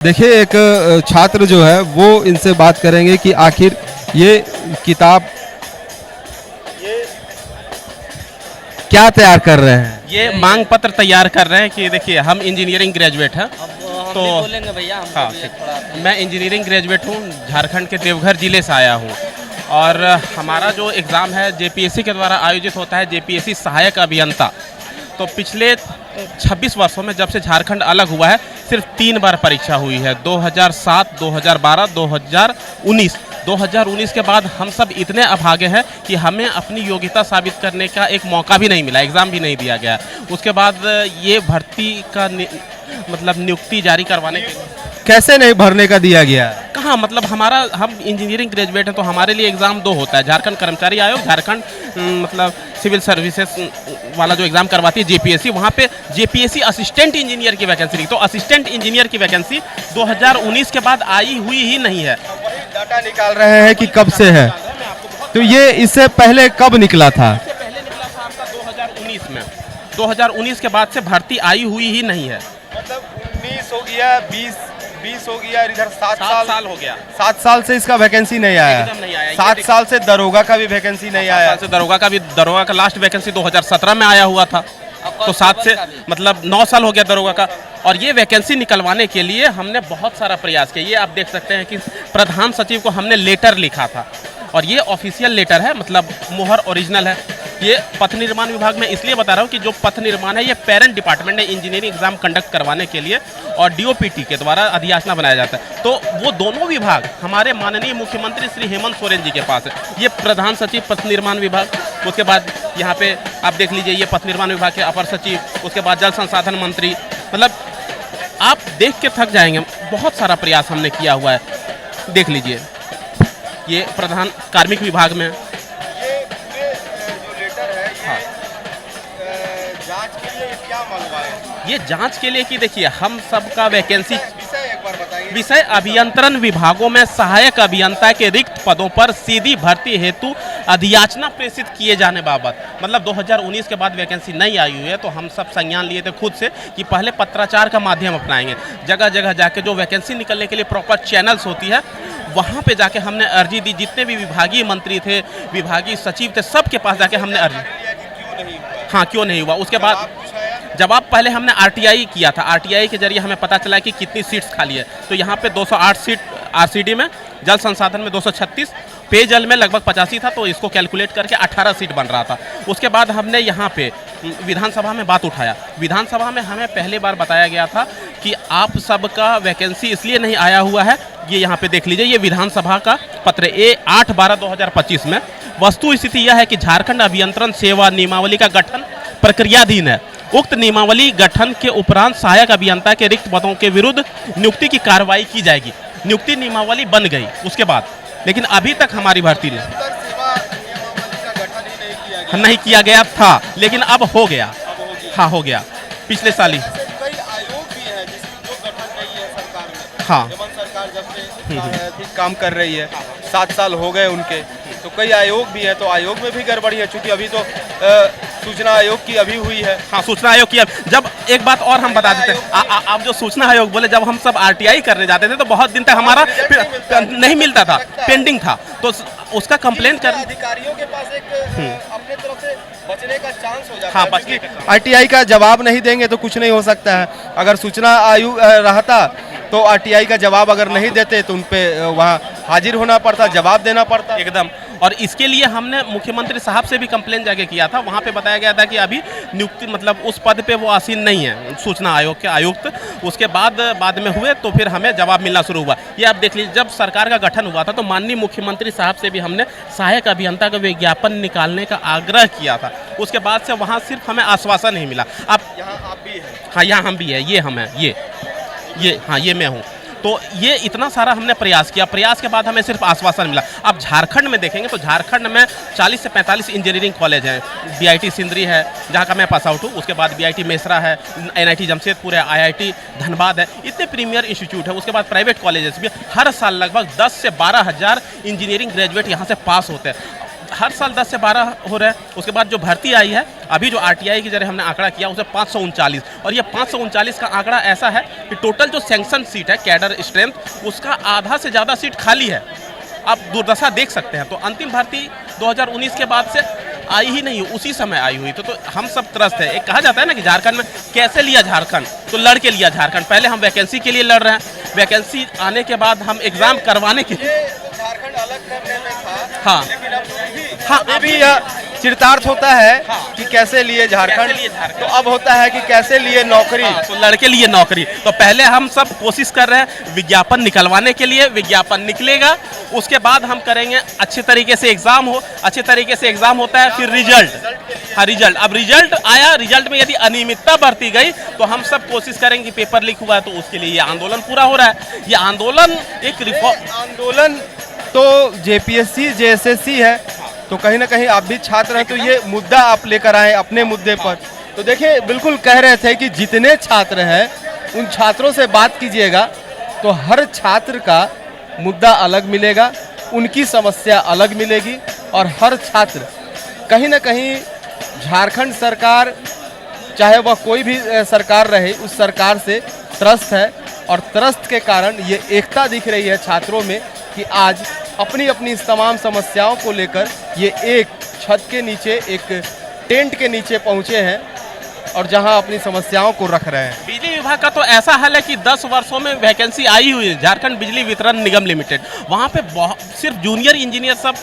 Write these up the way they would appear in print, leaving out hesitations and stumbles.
देखिए एक छात्र जो है वो इनसे बात करेंगे कि आखिर ये किताब क्या तैयार कर रहे हैं। ये मांग पत्र तैयार कर रहे हैं कि देखिए हम इंजीनियरिंग ग्रेजुएट हैं। हम तो भी बोलेंगे भैया हम हाँ बोलिए थोड़ा। मैं इंजीनियरिंग ग्रेजुएट हूँ, झारखंड के देवघर ज़िले से आया हूँ। और हमारा जो एग्ज़ाम है जेपीएससी के द्वारा आयोजित होता है, जेपीएससी सहायक अभियंता। तो पिछले 26 वर्षों में जब से झारखंड अलग हुआ है सिर्फ 3 बार परीक्षा हुई है, 2007, 2012, 2019। 2019 के बाद हम सब इतने अभागे हैं कि हमें अपनी योग्यता साबित करने का एक मौका भी नहीं मिला, एग्ज़ाम भी नहीं दिया गया। उसके बाद ये भर्ती का मतलब नियुक्ति जारी करवाने के कैसे नहीं भरने का दिया गया? कहाँ, मतलब हम इंजीनियरिंग ग्रेजुएट हैं तो हमारे लिए एग्ज़ाम 2 होता है। झारखंड कर्मचारी आयोग, झारखंड मतलब सिविल सर्विसेज वाला जो एग्ज़ाम करवाती है जेपीएससी, वहाँ पे जेपीएससी असिस्टेंट इंजीनियर की वैकेंसी थी। तो असिस्टेंट इंजीनियर की वैकेंसी 2019 के बाद आई हुई ही नहीं है। डाटा निकाल रहे हैं कि कब से है, तो ये इससे पहले कब निकला था? इससे पहले निकला था आपका 2019 में। 2019 के बाद से भर्ती आई हुई ही नहीं है। मतलब 19 हो गया, 20 हो गया, इधर 7 साल हो गया। 7 साल से इसका वैकेंसी नहीं आया। एकदम नहीं आया। 7 साल से दरोगा का भी वैकेंसी नहीं आया। से दरोगा का लास्ट वैकेंसी 2017 में आया हुआ था। तो 7 से मतलब 9 साल हो गया दरोगा का। और ये वैकेंसी निकलवाने के लिए हमने बहुत सारा प्रयास किया। ये आप देख सकते हैं कि प्रधान सचिव को हमने लेटर लिखा था, और ये ऑफिशियल लेटर है, मतलब मुहर ओरिजिनल है। ये पथ निर्माण विभाग में इसलिए बता रहा हूँ कि जो पथ निर्माण है ये पेरेंट डिपार्टमेंट है इंजीनियरिंग एग्जाम कंडक्ट करवाने के लिए, और डीओपीटी के द्वारा अधियाचना बनाया जाता है। तो वो दोनों विभाग हमारे माननीय मुख्यमंत्री श्री हेमंत सोरेन जी के पास है। ये प्रधान सचिव पथ निर्माण विभाग, उसके बाद यहाँ पे आप देख लीजिए ये पथ निर्माण विभाग के अपर सचिव, उसके बाद जल संसाधन मंत्री। मतलब आप देख के थक जाएंगे, बहुत सारा प्रयास हमने किया हुआ है। देख लीजिए ये प्रधान कार्मिक विभाग में जांच के लिए क्या मंगवाए? ये जांच के लिए कि देखिए हम सबका वैकेंसी एक बार बताइए। विषय अभियंत्रण विभागों में सहायक अभियंता के रिक्त पदों पर सीधी भर्ती हेतु अधियाचना प्रेषित किए जाने बाबत, मतलब 2019 के बाद वैकेंसी नहीं आई हुई है। तो हम सब संज्ञान लिए थे खुद से कि पहले पत्राचार का माध्यम अपनाएंगे, जगह जगह जाके जो वैकेंसी निकलने के लिए प्रॉपर चैनल्स होती है वहाँ पे जाके हमने अर्जी दी। जितने भी विभागीय मंत्री थे, विभागीय सचिव थे, सबके पास जाके हमने अर्जी। हाँ, क्यों नहीं हुआ। उसके बाद जवाब पहले हमने आरटीआई किया था। आरटीआई के जरिए हमें पता चला कि कितनी सीट्स खाली है। तो यहाँ पे 208 सीट आरसीडी में, जल संसाधन में 236, पेयजल में लगभग 85 था। तो इसको कैलकुलेट करके 18 सीट बन रहा था। उसके बाद हमने यहाँ पे विधानसभा में बात उठाया। विधानसभा में हमें पहले बार बताया गया था कि आप सबका वैकेंसी इसलिए नहीं आया हुआ है। ये यहाँ पे देख लीजिए, ये विधानसभा का पत्र ए 8/12/2025 में वस्तु स्थिति यह है कि झारखंड अभियंत्रण सेवा नियमावली का गठन प्रक्रियाधीन है। उक्त नियमावली गठन के उपरांत सहायक अभियंता के रिक्त पदों के विरुद्ध नियुक्ति की कार्रवाई की जाएगी। नियुक्ति नियमावली बन गई उसके बाद, लेकिन अभी तक हमारी भर्ती नहीं किया गया था, लेकिन अब हो गया। हाँ, हो गया पिछले साल ही। हाँ, सरकार जब से काम कर रही है, 7 साल हो गए उनके, तो कई आयोग भी है, तो आयोग में भी गड़बड़ी है। चूंकि अभी तो सूचना आयोग की अभी हुई है। हाँ, सूचना आयोग की जब एक बात और हम बता देते हैं, आप जो सूचना आयोग बोले, जब हम सब आरटीआई करने जाते थे तो बहुत दिन तक हमारा नहीं मिलता था, पेंडिंग था। तो उसका कंप्लेन कर अधिकारियों के पास एक अपने तरफ से बचने का चांस हो जाता हाँ, है। बचने आरटीआई का जवाब नहीं देंगे तो कुछ नहीं हो सकता है। अगर सूचना आयोग रहता तो आरटीआई का जवाब अगर नहीं देते तो उनपे वहाँ हाजिर होना पड़ता, जवाब देना पड़ता एकदम। और इसके लिए हमने मुख्यमंत्री साहब से भी कंप्लेन जाके किया था। वहाँ पे बताया गया था कि अभी नियुक्ति मतलब उस पद पे वो आसीन नहीं है, सूचना आयोग के आयुक्त। उसके बाद में हुए तो फिर हमें जवाब मिलना शुरू हुआ। ये आप देख लीजिए, जब सरकार का गठन हुआ था तो माननीय मुख्यमंत्री साहब से भी हमने सहायक अभियंता का विज्ञापन निकालने का आग्रह किया था। उसके बाद से वहाँ सिर्फ हमें आश्वासन नहीं मिला। आप भी है। हाँ, यहाँ हम भी है, ये हम है, ये हाँ, ये मैं हूँ। तो ये इतना सारा हमने प्रयास किया। प्रयास के बाद हमें सिर्फ आश्वासन मिला। अब झारखंड में देखेंगे तो झारखंड में 40 से 45 इंजीनियरिंग कॉलेज हैं। बीआईटी सिंदरी है, जहाँ का मैं पास आउट हूँ। उसके बाद बीआईटी मेसरा है, एनआईटी जमशेदपुर है, आईआईटी धनबाद है। इतने प्रीमियर इंस्टीट्यूट है। उसके बाद प्राइवेट कॉलेजेस भी। हर साल लगभग 10 से 12 हज़ार इंजीनियरिंग ग्रेजुएट यहाँ से पास होते हैं। हर साल 10 से 12 हो रहा है। उसके बाद जो भर्ती आई है, अभी जो आरटीआई की जरिए हमने आंकड़ा किया उसे 539, और ये 539 का आंकड़ा ऐसा है कि टोटल जो सैंक्शन सीट है कैडर स्ट्रेंथ, उसका आधा से ज़्यादा सीट खाली है। आप दुर्दशा देख सकते हैं। तो अंतिम भर्ती 2019 के बाद से आई ही नहीं, उसी समय आई हुई। तो हम सब त्रस्त है। एक कहा जाता है ना कि झारखंड में कैसे लिया झारखंड, तो लड़ के लिया झारखंड। पहले हम वैकेंसी के लिए लड़ रहे हैं, वैकेंसी आने के बाद हम एग्ज़ाम करवाने के लिए। झारखंड अलग करने में था, हाँ लेकिन हाँ, अभी यह चिरतार्थ होता है कि कैसे लिए झारखंड, तो अब होता है कि कैसे लिए नौकरी। हाँ, तो लड़के लिए नौकरी। तो पहले हम सब कोशिश कर रहे हैं विज्ञापन निकलवाने के लिए, विज्ञापन निकलेगा, उसके बाद हम करेंगे अच्छे तरीके से एग्जाम हो, अच्छे तरीके से एग्जाम होता है, फिर रिजल्ट। हाँ, रिजल्ट, अब रिजल्ट आया, रिजल्ट में यदि अनियमितता बरती गई तो हम सब कोशिश करेंगे कि पेपर लीक हुआ है, तो उसके लिए ये आंदोलन पूरा हो रहा है। ये आंदोलन एक रिफॉर्म आंदोलन तो जेपीएससी जेएसएससी है, तो कहीं ना कहीं आप भी छात्र हैं, तो ये मुद्दा आप लेकर आए अपने मुद्दे पर। तो देखिए, बिल्कुल कह रहे थे कि जितने छात्र हैं उन छात्रों से बात कीजिएगा तो हर छात्र का मुद्दा अलग मिलेगा, उनकी समस्या अलग मिलेगी, और हर छात्र कहीं ना कहीं झारखंड सरकार, चाहे वह कोई भी सरकार रहे, उस सरकार से त्रस्त है। और त्रस्त के कारण ये एकता दिख रही है छात्रों में कि आज अपनी अपनी तमाम समस्याओं को लेकर ये एक छत के नीचे, एक टेंट के नीचे पहुंचे हैं और जहां अपनी समस्याओं को रख रहे हैं। बिजली विभाग का तो ऐसा हाल है कि 10 वर्षों में वैकेंसी आई हुई है। झारखंड बिजली वितरण निगम लिमिटेड, वहाँ पे सिर्फ जूनियर इंजीनियर सब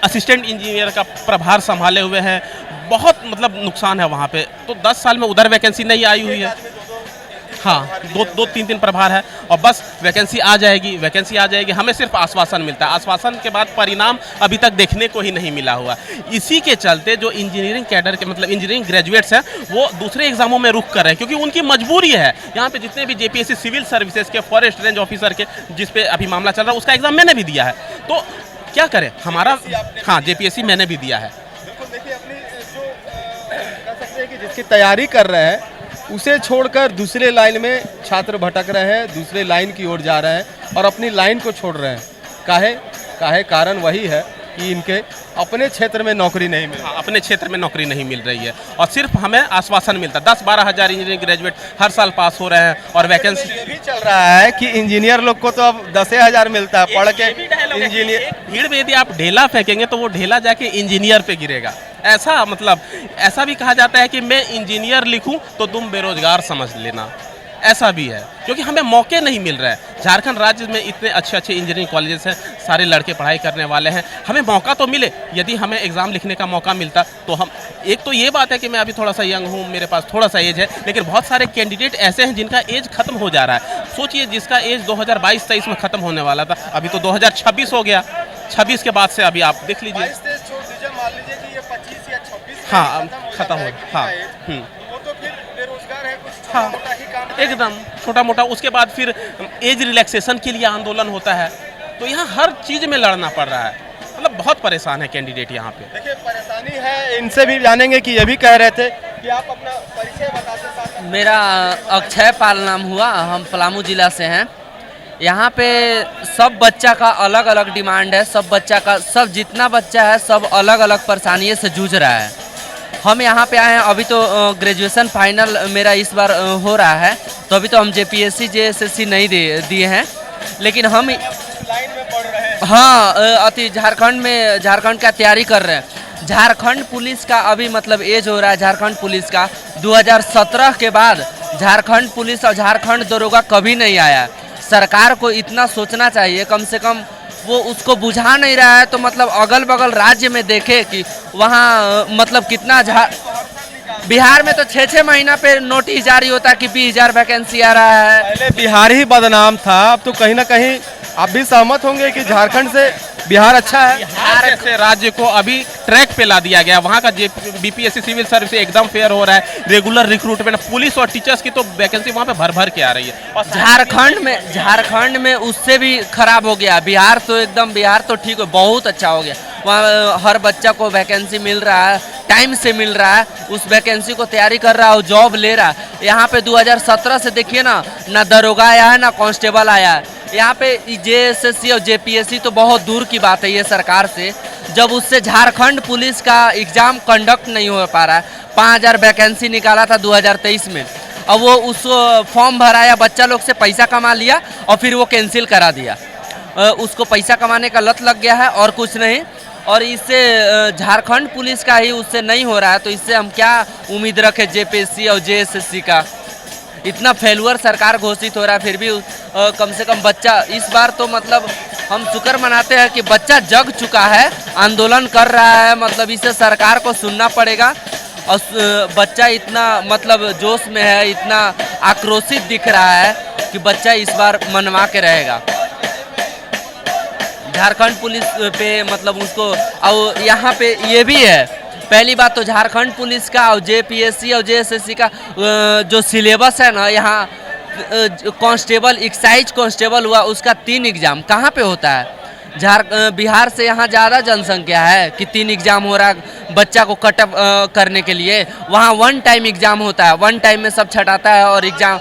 असिस्टेंट इंजीनियर का प्रभार संभाले हुए हैं। बहुत मतलब नुकसान है वहाँ पे। तो 10 साल में उधर वैकेंसी नहीं आई हुई है। हाँ, दो तीन प्रभार है, और बस वैकेंसी आ जाएगी, वैकेंसी आ जाएगी। हमें सिर्फ आश्वासन मिलता है, आश्वासन के बाद परिणाम अभी तक देखने को ही नहीं मिला हुआ। इसी के चलते जो इंजीनियरिंग कैडर के मतलब इंजीनियरिंग ग्रेजुएट्स हैं, वो दूसरे एग्जामों में रुख कर रहे हैं, क्योंकि उनकी मजबूरी है। यहाँ पे जितने भी जेपीएससी सिविल सर्विसेज के फॉरेस्ट रेंज ऑफिसर के जिस पे अभी मामला चल रहा है, उसका एग्जाम मैंने भी दिया है। तो क्या करें, हमारा हाँ जेपीएससी मैंने भी दिया है। बिल्कुल, देखिए अपनी जो कह सकते हैं कि जिसकी तैयारी कर रहे हैं उसे छोड़कर दूसरे लाइन में छात्र भटक रहे हैं, दूसरे लाइन की ओर जा रहे हैं और अपनी लाइन को छोड़ रहे हैं। काहे कारण वही है कि इनके अपने क्षेत्र में नौकरी नहीं मिल रही। हाँ, अपने क्षेत्र में नौकरी नहीं मिल रही है, और सिर्फ हमें आश्वासन मिलता है। 10-12 हज़ार इंजीनियरिंग ग्रेजुएट हर साल पास हो रहे हैं, और वैकेंसी ये भी चल रहा है कि इंजीनियर लोग को तो अब 10,000 मिलता है पढ़ के। इंजीनियर भीड़ में यदि आप ढेला फेंकेंगे तो वो ढेला जाके इंजीनियर पे गिरेगा। ऐसा मतलब ऐसा भी कहा जाता है कि मैं इंजीनियर लिखूं तो तुम बेरोजगार समझ लेना। ऐसा भी है, क्योंकि हमें मौके नहीं मिल रहे हैं। झारखंड राज्य में इतने अच्छे अच्छे इंजीनियरिंग कॉलेजेस हैं, सारे लड़के पढ़ाई करने वाले हैं। हमें मौका तो मिले, यदि हमें एग्ज़ाम लिखने का मौका मिलता तो हम, एक तो ये बात है कि मैं अभी थोड़ा सा यंग हूँ, मेरे पास थोड़ा सा एज है, लेकिन बहुत सारे कैंडिडेट ऐसे हैं जिनका एज खत्म हो जा रहा है। सोचिए, जिसका एज 2022-23 में ख़त्म होने वाला था, अभी तो 2026 हो गया। 26 के बाद से अभी आप देख लीजिए, मान लीजिए कि ये 25 या 26 हाँ खत्म हो, हाँ वो तो फिर बेरोजगार है, कुछ हाँ छोटा ही काम एकदम छोटा मोटा। उसके बाद फिर एज रिलैक्सेशन के लिए आंदोलन होता है। तो यहाँ हर चीज़ में लड़ना पड़ रहा है। मतलब बहुत परेशान है कैंडिडेट यहाँ पे। देखिए, परेशानी है। इनसे भी जानेंगे कि ये भी कह रहे थे कि आप अपना परिचय बताते साथ। मेरा अक्षय पाल नाम हुआ, हम पलामू जिला से हैं। यहाँ पे सब बच्चा का अलग अलग डिमांड है, सब जितना बच्चा है सब अलग अलग परेशानियों से जूझ रहा है। हम यहाँ पे आए हैं, अभी तो ग्रेजुएशन फाइनल मेरा इस बार हो रहा है, तो अभी तो हम जेपीएससी जेएसएससी नहीं दिए हैं, लेकिन हम लाइन में पढ़ रहे हैं। हाँ, अति झारखंड का तैयारी कर रहे हैं। झारखंड पुलिस का अभी मतलब एज हो रहा है, झारखंड पुलिस का 2017 के बाद झारखंड पुलिस और झारखंड दरोगा कभी नहीं आया। सरकार को इतना सोचना चाहिए, कम से कम वो उसको बुझा नहीं रहा है, तो मतलब अगल बगल राज्य में देखे कि वहाँ मतलब कितना बिहार में तो 6-6 महीना पे नोटिस जारी होता है कि 20,000 वैकेंसी आ रहा है। पहले बिहार ही बदनाम था, अब तो कहीं ना कहीं आप भी सहमत होंगे कि झारखंड से बिहार अच्छा है। बिहार जैसे राज्य को अभी ट्रैक पे ला दिया गया। वहाँ का बीपीएससी सिविल सर्विस एकदम फेयर हो रहा है, रेगुलर रिक्रूटमेंट, पुलिस और टीचर्स की तो वैकेंसी वहाँ पे भर भर के आ रही है। और झारखंड में उससे भी खराब हो गया। बिहार तो ठीक है, बहुत अच्छा हो गया। वहाँ हर बच्चा को वैकेंसी मिल रहा है, टाइम से मिल रहा है, उस वैकेंसी को तैयारी कर रहा है और जॉब ले रहा है। यहाँ पे 2017 से देखिए ना दरोगा आया है ना कांस्टेबल आया है। यहाँ पे जेएसएससी और जेपीएससी तो बहुत दूर की बात है ये सरकार से, जब उससे झारखंड पुलिस का एग्ज़ाम कंडक्ट नहीं हो पा रहा है। 5000 वैकेंसी निकाला था 2023 में, और वो उस फॉर्म भराया, बच्चा लोग से पैसा कमा लिया और फिर वो कैंसिल करा दिया। उसको पैसा कमाने का लत लग गया है और कुछ नहीं। और इससे झारखंड पुलिस का ही उससे नहीं हो रहा है, तो इससे हम क्या उम्मीद रखें जेपीएससी और जेएसएससी का। इतना फेलुअर सरकार घोषित हो रहा है, फिर भी कम से कम बच्चा इस बार तो मतलब हम शुक्र मनाते हैं कि बच्चा जग चुका है, आंदोलन कर रहा है, मतलब इसे सरकार को सुनना पड़ेगा। और बच्चा इतना मतलब जोश में है, इतना आक्रोशित दिख रहा है कि बच्चा इस बार मनवा के रहेगा झारखंड पुलिस पे। मतलब उसको, और यहाँ पे ये भी है, पहली बात तो झारखंड पुलिस का और जेपीएससी और जेएसएससी का जो सिलेबस है ना, यहाँ कांस्टेबल, एक्साइज कांस्टेबल हुआ, उसका 3 एग्ज़ाम कहाँ पे होता है? बिहार से यहाँ ज़्यादा जनसंख्या है कि 3 एग्ज़ाम हो रहा है बच्चा को कटअप करने के लिए। वहाँ 1 टाइम एग्ज़ाम होता है, 1 टाइम में सब छटाता है और एग्ज़ाम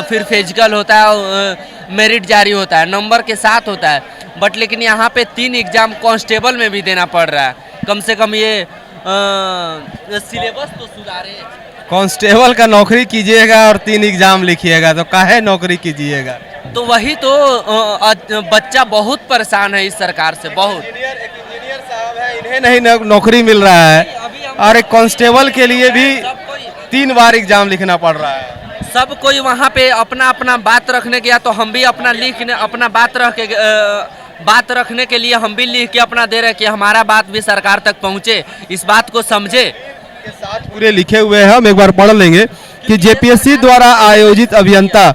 फिर फिजिकल होता है, मेरिट जारी होता है, नंबर के साथ होता है। बट लेकिन यहाँ पे 3 एग्ज़ाम कांस्टेबल में भी देना पड़ रहा है। कम से कम ये सिलेबस तो सुधारे। कांस्टेबल का नौकरी कीजिएगा और 3 एग्जाम लिखिएगा, तो काहे नौकरी कीजिएगा? तो वही तो बच्चा बहुत परेशान है इस सरकार से, बहुत। एक इंजीनियर साहब है, इन्हें नहीं नौकरी मिल रहा है, और एक कांस्टेबल के लिए भी 3 बार एग्जाम लिखना पड़ रहा है। सब कोई वहाँ पे अपना अपना बात रखने गया, तो हम भी अपना अपना बात रखने के लिए हम भी लिख के अपना दे रहे कि हमारा बात भी सरकार तक पहुँचे, इस बात को समझे। के साथ पूरे लिखे हुए हैं, हम एक बार पढ़ लेंगे कि जेपीएससी द्वारा आयोजित अभियंता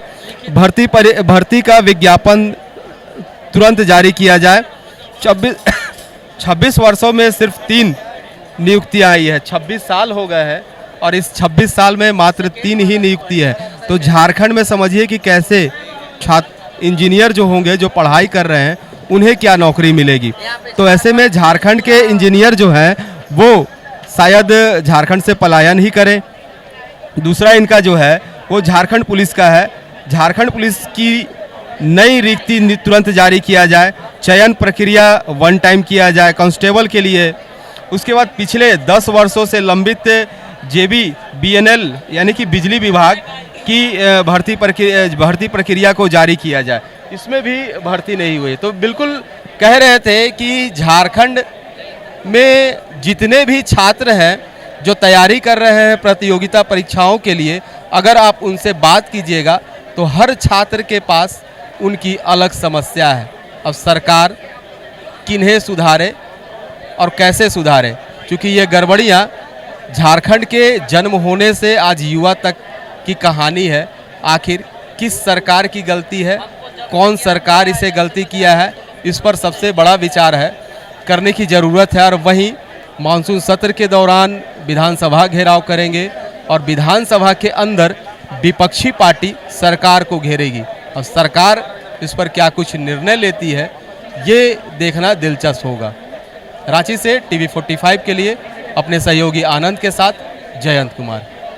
भर्ती का विज्ञापन तुरंत जारी किया जाए। 26 वर्षों में सिर्फ 3 नियुक्तियां आई है। 26 साल हो गए हैं और इस 26 साल में मात्र 3 ही नियुक्ति है। तो झारखंड में समझिए कि कैसे छात्र इंजीनियर जो होंगे, जो पढ़ाई कर रहे हैं, उन्हें क्या नौकरी मिलेगी। तो ऐसे में झारखंड के इंजीनियर जो हैं वो शायद झारखंड से पलायन ही करें। दूसरा इनका जो है वो झारखंड पुलिस का है। झारखंड पुलिस की नई रिक्ति तुरंत जारी किया जाए, चयन प्रक्रिया 1 टाइम किया जाए कांस्टेबल के लिए। उसके बाद पिछले 10 वर्षों से लंबित बीएनएल यानी कि बिजली विभाग की भर्ती प्रक्रिया को जारी किया जाए। इसमें भी भर्ती नहीं हुई। तो बिल्कुल कह रहे थे कि झारखंड में जितने भी छात्र हैं जो तैयारी कर रहे हैं प्रतियोगिता परीक्षाओं के लिए, अगर आप उनसे बात कीजिएगा तो हर छात्र के पास उनकी अलग समस्या है। अब सरकार किन्हें सुधारे और कैसे सुधारे, क्योंकि ये गड़बड़ियाँ झारखंड के जन्म होने से आज युवा तक की कहानी है। आखिर किस सरकार की गलती है, कौन सरकार इसे गलती किया है, इस पर सबसे बड़ा विचार है, करने की ज़रूरत है। और वहीं मानसून सत्र के दौरान विधानसभा घेराव करेंगे और विधानसभा के अंदर विपक्षी पार्टी सरकार को घेरेगी और सरकार इस पर क्या कुछ निर्णय लेती है, ये देखना दिलचस्प होगा। रांची से TV45 के लिए अपने सहयोगी आनंद के साथ जयंत कुमार।